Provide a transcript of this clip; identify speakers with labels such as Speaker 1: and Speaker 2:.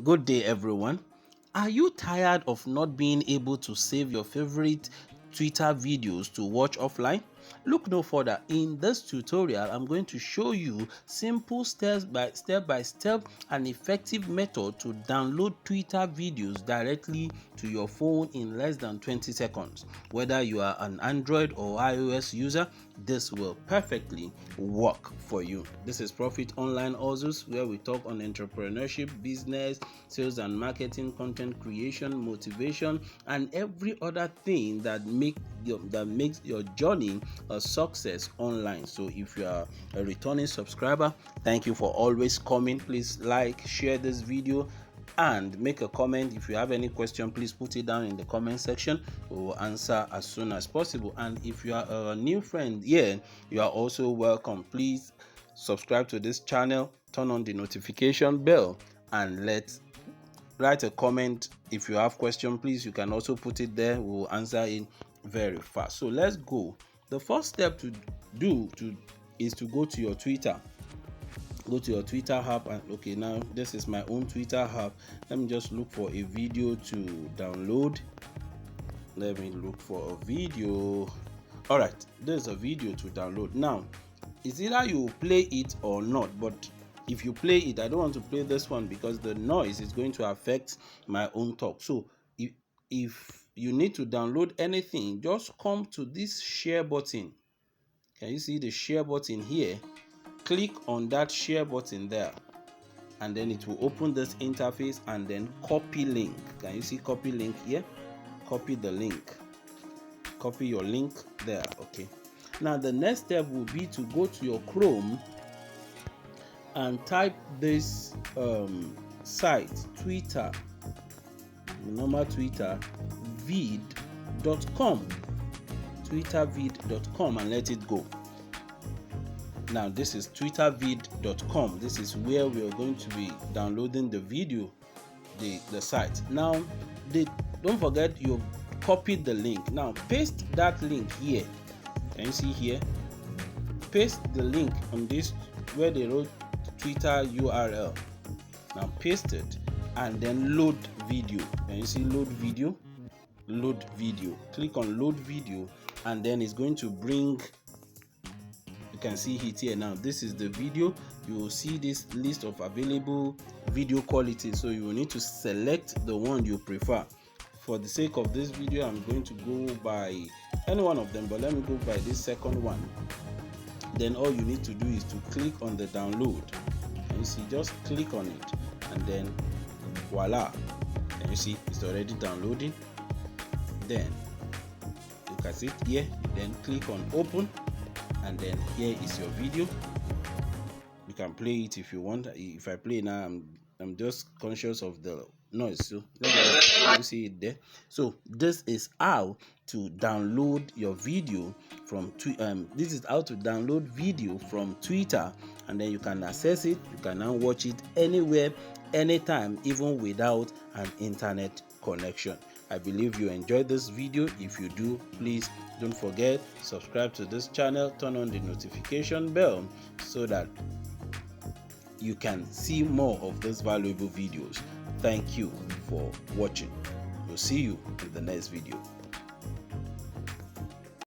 Speaker 1: Good day, everyone. Are you tired of not being able to save your favorite Twitter videos to watch offline? Look no further. In this tutorial, I'm going to show you simple step-by-step and effective method to download Twitter videos directly to your phone in less than 20 seconds. Whether you are an Android or iOS user, this will perfectly work for you. This is Profit Online Hustles, where we talk on entrepreneurship, business, sales and marketing, content creation, motivation, and every other thing that makes your journey a success online. So if you are a returning subscriber, thank you for always coming. Please like, share this video, and make a comment. If you have any question, please put it down in the comment section. We will answer as soon as possible. And if you are a new friend here, you are also welcome. Please subscribe to this channel, turn on the notification bell, and write a comment. If you have question, please, you can also put it there. We will answer it very fast. So let's go. The first step to do is to go to your Twitter. Go to your Twitter app, and okay, now this is my own Twitter app. Let me just look for a video to download. Let me look for a video. All right, there's a video to download. Now it's either you play it or not, but if you play it, I don't want to play this one because the noise is going to affect my own talk. So if you need to download anything, just come to this share button. Can you see the share button here? Click on that share button there, and then it will open this interface, and then copy link. Can you see copy link here? Copy the link. Copy your link there. Okay. Now the next step will be to go to your Chrome and type this site, Twitter, normal Twitter, vid.com, twittervid.com, and let it go. Now this is twittervid.com. This is where we are going to be downloading the video, the site. Now don't forget you've copied the link. Now paste that link here. Can you see here? Paste the link on this where they wrote Twitter URL. Now paste it and then load video. Can you see load video? Load video. Click on load video, and then it's going to bring, you can see it here. Now this is the video. You will see this list of available video quality, so you will need to select the one you prefer. For the sake of this video, I'm going to go by any one of them, but let me go by this second one. Then all you need to do is to click on the download. And you see, just click on it, and then voila. And you see it's already downloading. Then you can see it here. Then click on open, and then here is your video. You can play it if you want. If I play now, I'm just conscious of the noise, so you see it there. So this is how to download your video from this is how to download video from Twitter, and then you can access it. You can now watch it anywhere, anytime, even without an internet connection. I believe you enjoyed this video. If you do, please don't forget, subscribe to this channel, turn on the notification bell so that you can see more of these valuable videos. Thank you for watching. We'll see you in the next video.